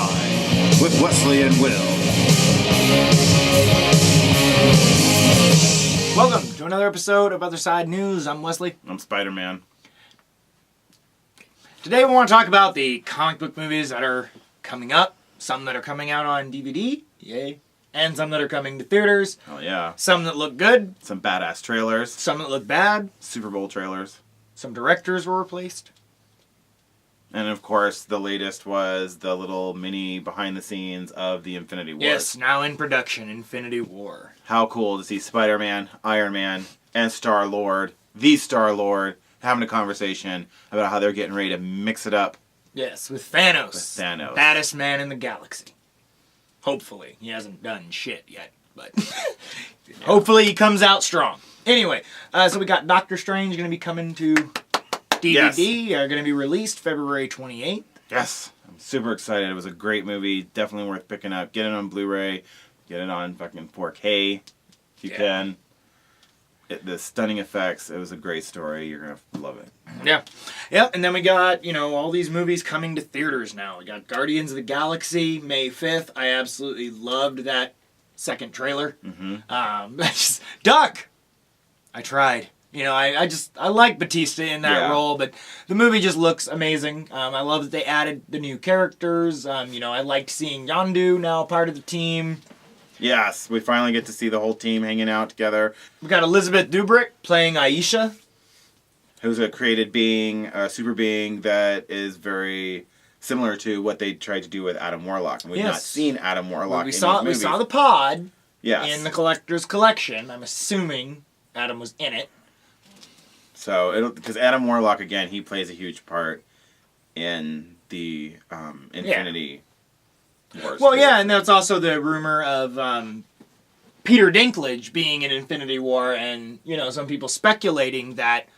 Side with Wesley and Will. Welcome to another episode of Other Side News. I'm Wesley. I'm Spider-Man. Today we want to talk about the comic book movies that are coming up. Some that are coming out on DVD, yay. And some that are coming to theaters. Oh yeah. Some that look good. Some badass trailers. Some that look bad. Super Bowl trailers. Some directors were replaced. And of course, the latest was the little mini behind the scenes of the Infinity War. Yes, now in production, Infinity War. How cool to see Spider-Man, Iron Man, and Star-Lord, the Star-Lord, having a conversation about how they're getting ready to mix it up. Yes, with Thanos. With Thanos. Baddest man in the galaxy. Hopefully. He hasn't done shit yet, but hopefully he comes out strong. Anyway, so we got Doctor Strange going to be coming to DVD. Yes. Going to be released February 28th. Yes. I'm super excited. It was a great movie. Definitely worth picking up. Get it on Blu-ray. Get it on fucking 4K if you can. The stunning effects. It was a great story. You're going to love it. Yeah. Yep. And then we got, all these movies coming to theaters now. We got Guardians of the Galaxy, May 5th. I absolutely loved that second trailer. Mm-hmm. Duck! I tried. I like Batista in that role, but the movie just looks amazing. I love that they added the new characters. I liked seeing Yondu now part of the team. Yes, we finally get to see the whole team hanging out together. We got Elizabeth Dubrik playing Aisha. Who's a created being, a super being that is very similar to what they tried to do with Adam Warlock. And we've not seen Adam Warlock in these movies. We saw the pod in the Collector's Collection. I'm assuming Adam was in it. So, because Adam Warlock, again, he plays a huge part in the Infinity Wars. Well, yeah, and that's also the rumor of Peter Dinklage being in Infinity War, and, some people speculating that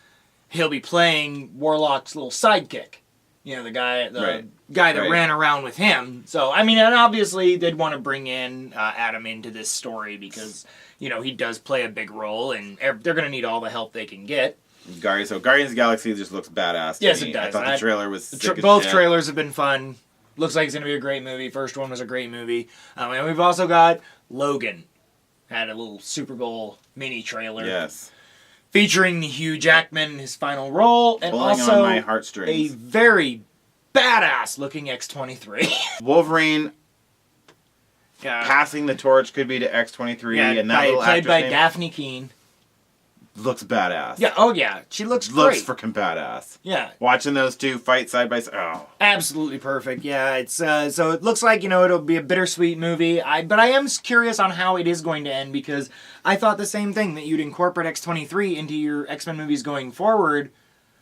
he'll be playing Warlock's little sidekick. The guy that ran around with him. So, and obviously they'd want to bring in Adam into this story because, he does play a big role, and they're going to need all the help they can get. Guardians of the Galaxy just looks badass. Yes, it does. I thought the trailer was sick as both shit. trailers have been fun. Looks like it's going to be a great movie. First one was a great movie. And we've also got Logan. Had a little Super Bowl mini trailer. Yes. Featuring the Hugh Jackman in his final role. And pulling also on my heartstrings. A very badass looking X-23. Wolverine passing the torch could be to X-23. Yeah, and that little played by name Daphne Keane. Looks badass. Yeah, oh yeah. She looks great. Looks freaking badass. Yeah. Watching those two fight side by side. Oh. Absolutely perfect. Yeah, it's so it looks like, it'll be a bittersweet movie. But I am curious on how it is going to end because I thought the same thing, that you'd incorporate X-23 into your X-Men movies going forward.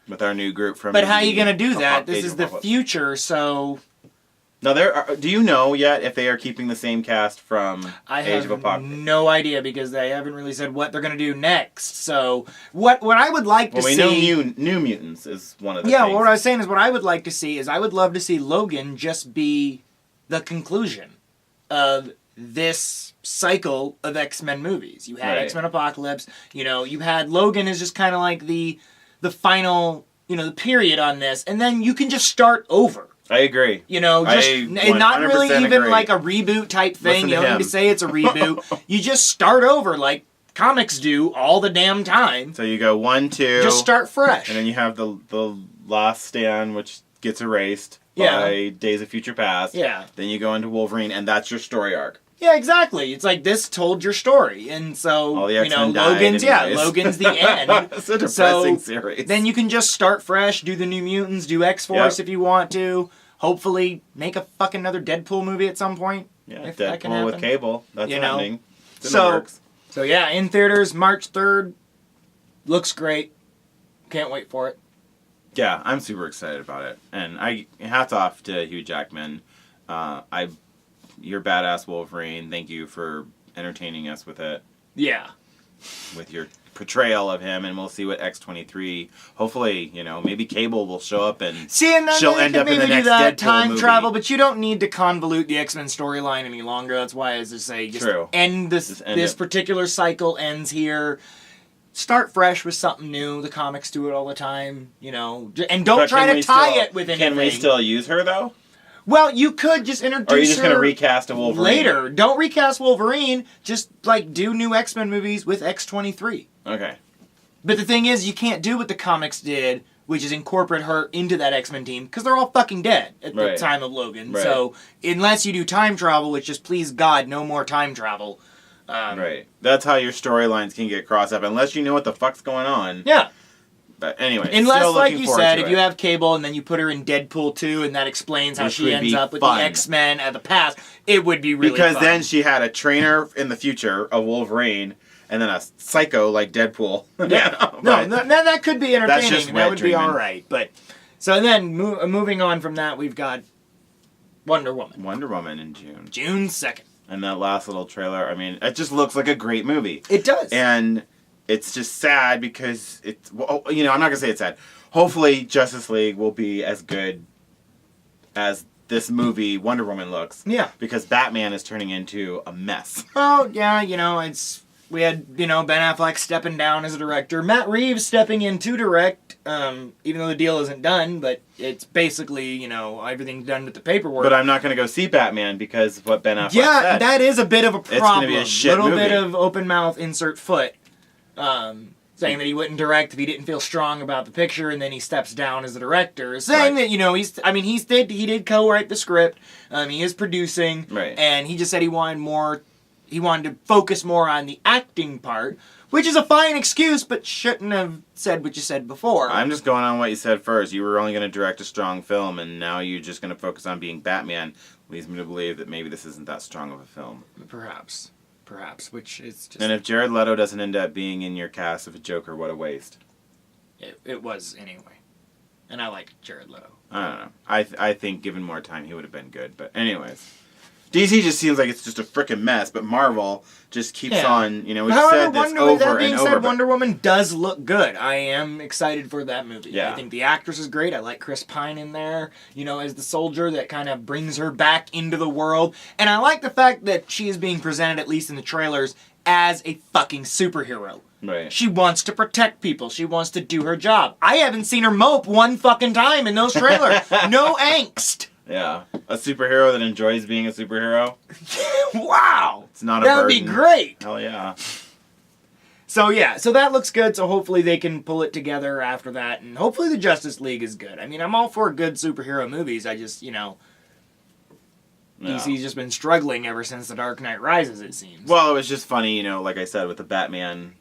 With our new group from... But how are you going to do that? This is the future, so... Now, do you know yet if they are keeping the same cast from Age of Apocalypse? I have no idea because they haven't really said what they're going to do next. So what I would like to see... Well, we know New Mutants is one of the things. Yeah, what I was saying is what I would like to see is I would love to see Logan just be the conclusion of this cycle of X-Men movies. You had X-Men Apocalypse. You had Logan as just kind of like the final, the period on this. And then you can just start over. I agree. Not really even agree. like a reboot type thing. You don't need to say it's a reboot. You just start over like comics do all the damn time. So you go 1, 2. Just start fresh. And then you have the last stand, which gets erased by Days of Future Past. Yeah. Then you go into Wolverine, and that's your story arc. Yeah, exactly. It's like this told your story, and so all the X-Men Logan's the end. It's a depressing series. Then you can just start fresh, do the New Mutants, do X-Force if you want to. Hopefully, make a fucking another Deadpool movie at some point. Yeah, if that can happen. Deadpool with Cable. That's happening. It's in the works. So yeah, in theaters March 3rd. Looks great. Can't wait for it. Yeah, I'm super excited about it, and hats off to Hugh Jackman. You're badass Wolverine. Thank you for entertaining us with it. Yeah. With your portrayal of him, and we'll see what X-23. Hopefully, maybe Cable will show up and she'll end up in the next Deadpool time movie. travel, but you don't need to convolute the X-Men storyline any longer. That's why, as I say, end this particular cycle ends here. Start fresh with something new. The comics do it all the time, and don't try to tie it with anything. Can we still use her though? Well, you could just introduce Or are you just her going to recast a Wolverine? later. Don't recast Wolverine. Just, like, do new X-Men movies with X-23. Okay. But the thing is, you can't do what the comics did, which is incorporate her into that X-Men team, because they're all fucking dead at the time of Logan. Right. So, unless you do time travel, which just, please God, no more time travel. Right. That's how your storylines can get crossed up, unless you know what the fuck's going on. Yeah. But anyway, Unless, still like looking you forward said, to if it. you have Cable and then you put her in Deadpool 2 and that explains how Which she would ends be up with fun. the X-Men of the past, it would be really Because fun. then she had a trainer in the future of Wolverine, and then a psycho like Deadpool. Yeah. No, that could be entertaining. just That wet would be dreaming. alright. But, so then, moving on from that, we've got Wonder Woman. Wonder Woman in June. June 2nd. And that last little trailer, I mean, it just looks like a great movie. It does. And it's just sad because it's, well, you know, I'm not going to say it's sad. Hopefully Justice League will be as good as this movie Wonder Woman looks. Yeah. Because Batman is turning into a mess. Well, yeah, you know, we had, you know, Ben Affleck stepping down as a director, Matt Reeves stepping in to direct, even though the deal isn't done, but it's basically, you know, everything's done with the paperwork. But I'm not going to go see Batman because of what Ben Affleck yeah, said. that is a bit of a problem. It's gonna be a shit Little movie. bit of open mouth, insert foot, saying that he wouldn't direct if he didn't feel strong about the picture, and then he steps down as a director, saying that, you know, he did co-write the script, he is producing, Right. and he just said he wanted to focus more on the acting part, which is a fine excuse, but shouldn't have said what you said before. I'm just going on what you said first. You were only going to direct a strong film, and now you're just going to focus on being Batman. Leads me to believe that maybe this isn't that strong of a film. Perhaps, which is just... And if Jared Leto doesn't end up being in your cast of a Joker, what a waste. It was anyway. And I like Jared Leto. I don't know. I think given more time, he would have been good. But anyways. DC just seems like it's just a frickin' mess, but Marvel just keeps on, you know, we've said this over and over. Wonder Woman does look good. I am excited for that movie. Yeah. I think the actress is great. I like Chris Pine in there, you know, as the soldier that kind of brings her back into the world. And I like the fact that she is being presented, at least in the trailers, as a fucking superhero. Right. She wants to protect people. She wants to do her job. I haven't seen her mope one fucking time in those trailers. No angst. Yeah. A superhero that enjoys being a superhero. Wow. It's not a That would burden. be great. Hell yeah. So yeah, so that looks good. So hopefully they can pull it together after that, and hopefully the Justice League is good. I mean, I'm all for good superhero movies. I just, you know, DC's just been struggling ever since The Dark Knight Rises, it seems. Well, it was just funny, you know, like I said, with the Batman,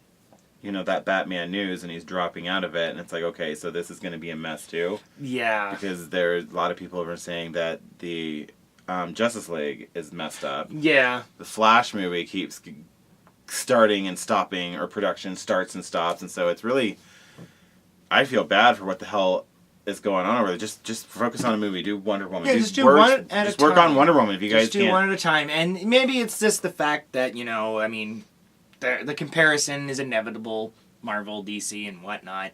you know, that Batman news, and he's dropping out of it, and it's like, okay, so this is going to be a mess too. Yeah. Because there's a lot of people over saying that the Justice League is messed up. Yeah. The Flash movie keeps starting and stopping, or production starts and stops, and so it's really, I feel bad for what the hell is going on over there. Just focus on a movie. Do Wonder Woman. Yeah, just do one at a time. Just work on Wonder Woman if you guys Just do can't. one at a time, and maybe it's just the fact that, you know, I mean, the comparison is inevitable, Marvel, DC, and whatnot.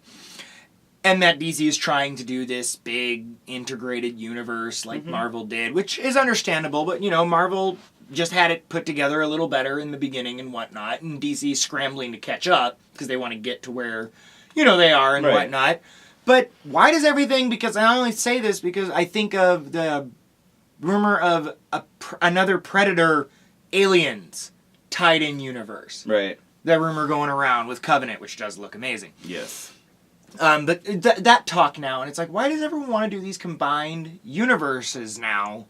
And that DC is trying to do this big integrated universe like Marvel did, which is understandable, but, you know, Marvel just had it put together a little better in the beginning and whatnot, and DC's scrambling to catch up because they want to get to where, you know, they are and whatnot. But why does everything, because I only say this because I think of the rumor of another Predator Aliens tied-in universe. Right. That rumor going around with Covenant, which does look amazing. Yes. But that talk now, and it's like, why does everyone want to do these combined universes now?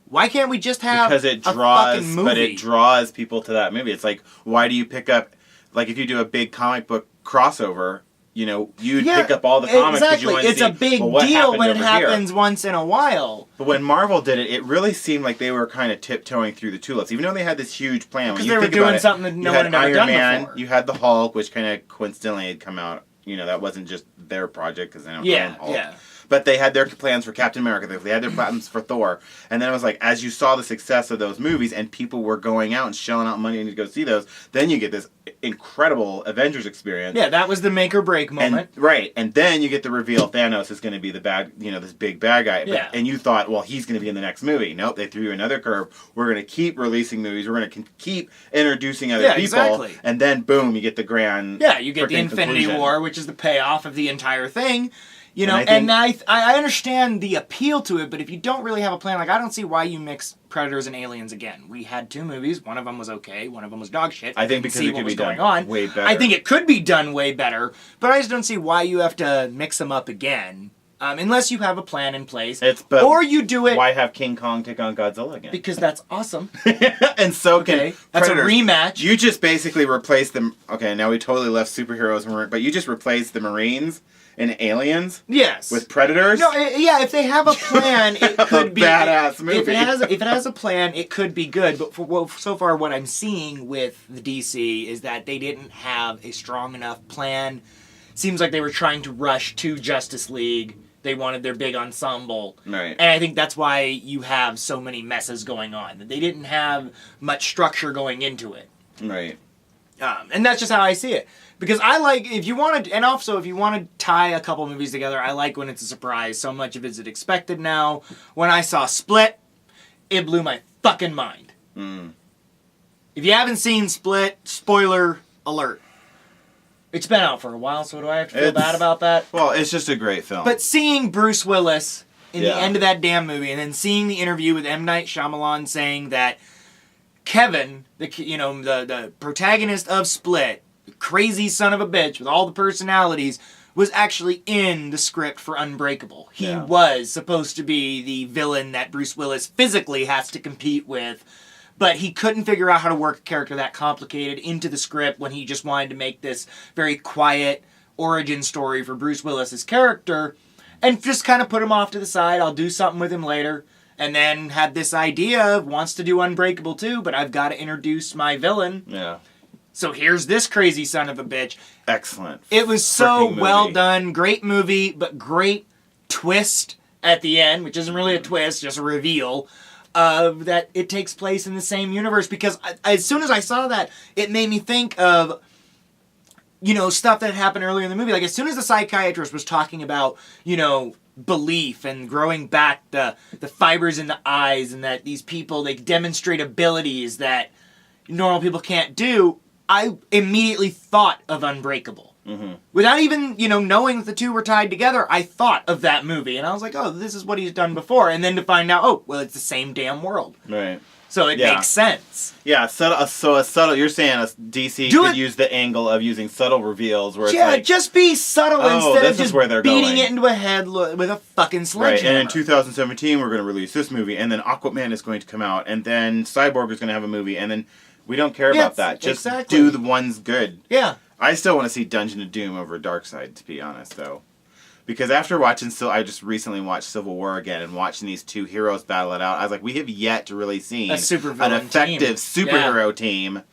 Why can't we just have because it a draws, fucking movie? but it draws people to that movie. It's like, why do you pick up, like if you do a big comic book crossover, you know, you'd pick up all the comics. Exactly. You want to It's see, a big well, what deal when it happened over here? happens once in a while. But when Marvel did it, it really seemed like they were kind of tiptoeing through the tulips, even though they had this huge plan. Because When they you were think about doing it, something that you no had one had never Iron done Man, before. you had the Hulk, which kind of coincidentally had come out. You know, that wasn't just their project because they don't own Hulk. Yeah. But they had their plans for Captain America. They had their plans for Thor. And then it was like, as you saw the success of those movies and people were going out and shelling out money to go see those, then you get this incredible Avengers experience. Yeah, that was the make or break moment. And, right. And then you get the reveal Thanos is going to be the bad, you know, this big bad guy. Yeah. And you thought, well, he's going to be in the next movie. Nope, they threw you another curve. We're going to keep releasing movies. We're going to keep introducing other people. Exactly. And then, boom, you get the grand Yeah, you get the freaking Infinity conclusion. War, which is the payoff of the entire thing. You know, and I understand the appeal to it, but if you don't really have a plan, like I don't see why you mix Predators and Aliens again. We had 2 movies. One of them was okay. One of them was dog shit. I think because it could be done way better. I think it could be done way better, but I just don't see why you have to mix them up again. Unless you have a plan in place. Or you do it... Why have King Kong take on Godzilla again? Because that's awesome. And so can that's Predators. A rematch. You just basically replaced them... Okay, now we totally left superheroes, but you just replaced the Marines and Aliens? Yes. With Predators? No, if they have a plan, it could be... badass movie. If it has a plan, it could be good. But so far, what I'm seeing with the DC is that they didn't have a strong enough plan. Seems like they were trying to rush to Justice League. They wanted their big ensemble. Right. And I think that's why you have so many messes going on. They didn't have much structure going into it. Right. And that's just how I see it. Because I like, if you want to, and also if you want to tie a couple movies together, I like when it's a surprise. So much of it's expected now. When I saw Split, it blew my fucking mind. If you haven't seen Split, spoiler alert. It's been out for a while, so do I have to feel bad about that? Well, it's just a great film. But seeing Bruce Willis in the end of that damn movie, and then seeing the interview with M. Night Shyamalan saying that Kevin, the protagonist of Split, the crazy son of a bitch with all the personalities, was actually in the script for Unbreakable. He was supposed to be the villain that Bruce Willis physically has to compete with. But he couldn't figure out how to work a character that complicated into the script when he just wanted to make this very quiet origin story for Bruce Willis's character and just kind of put him off to the side. I'll do something with him later. And then had this idea of wants to do Unbreakable too, but I've got to introduce my villain. Yeah. So here's this crazy son of a bitch. Excellent. It was so well done. Great movie, but great twist at the end, which isn't really a twist, just a reveal. That it takes place in the same universe, because as soon as I saw that, it made me think of, stuff that happened earlier in the movie. Like, as soon as the psychiatrist was talking about, belief and growing back the fibers in the eyes, and that these people, they demonstrate abilities that normal people can't do, I immediately thought of Unbreakable. Mm-hmm. Without even, knowing that the two were tied together, I thought of that movie. And I was like, oh, this is what he's done before. And then to find out, oh, well, it's the same damn world. Right. So it makes sense. Yeah, so a subtle, you're saying DC could use the angle of using subtle reveals where it's like... just be subtle instead of just where they're beating it into a head with a fucking sledgehammer. Right, and in 2017, we're going to release this movie, and then Aquaman is going to come out, and then Cyborg is going to have a movie, and then we don't care about that. Just do the ones good. Yeah. I still want to see Dungeon of Doom over Darkseid, to be honest, though. Because after watching, I just recently watched Civil War again, and watching these two heroes battle it out, I was like, we have yet to really see an effective superhero team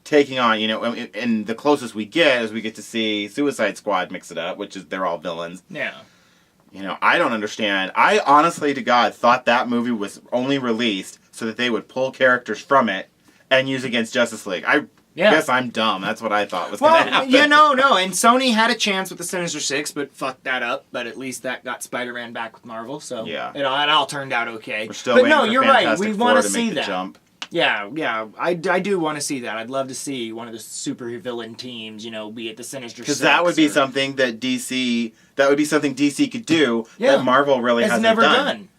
taking on, and the closest we get is we get to see Suicide Squad mix it up, which is, they're all villains. Yeah. I don't understand. I honestly to God thought that movie was only released so that they would pull characters from it and use against Justice League. I guess I'm dumb. That's what I thought was going to happen. Yeah, no. And Sony had a chance with the Sinister Six, but fucked that up. But at least that got Spider-Man back with Marvel, so it all turned out okay. We're still waiting for you're Fantastic right. We want to see that. Jump. Yeah. I do want to see that. I'd love to see one of the super villain teams, be it the Sinister Six. Because that would be something that DC could do that Marvel really hasn't never done.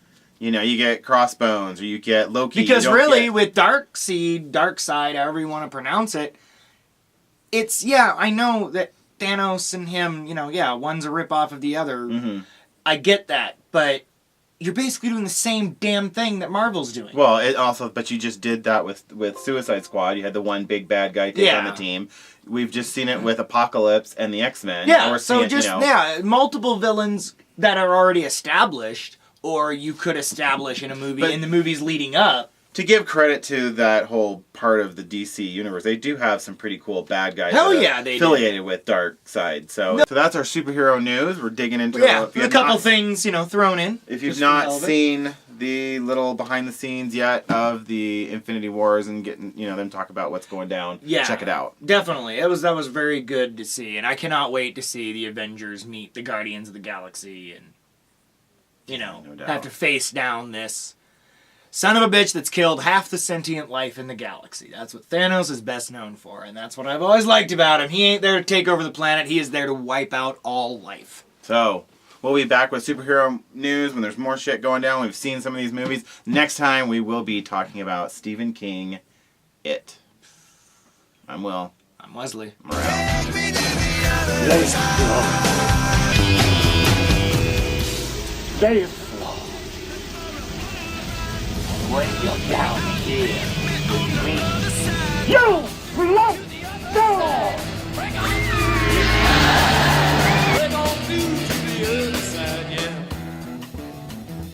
You get Crossbones, or you get Loki. Because really, with Darkseid, however you want to pronounce it, it's, I know that Thanos and him, one's a ripoff of the other. Mm-hmm. I get that, but you're basically doing the same damn thing that Marvel's doing. Well, but you just did that with Suicide Squad. You had the one big bad guy take on the team. We've just seen it with Apocalypse and the XMen. Yeah, multiple villains that are already established, or you could establish in a movie, in the movies leading up. To give credit to that whole part of the DC universe, they do have some pretty cool bad guys they affiliated with Darkseid. So that's our superhero news. We're digging into a couple things, thrown in. If you've not seen the little behind the scenes yet of the Infinity Wars and getting, them talk about what's going down, check it out. Definitely. That was very good to see, and I cannot wait to see the Avengers meet the Guardians of the Galaxy and have to face down this son of a bitch that's killed half the sentient life in the galaxy. That's what Thanos is best known for, and that's what I've always liked about him. He ain't there to take over the planet. He is there to wipe out all life. So, We'll be back with superhero news when there's more shit going down. We've seen some of these movies. Next time, we will be talking about Stephen King, It. I'm Will. I'm Wesley. We're out. Let's go. Therefore, when you're down here with me, you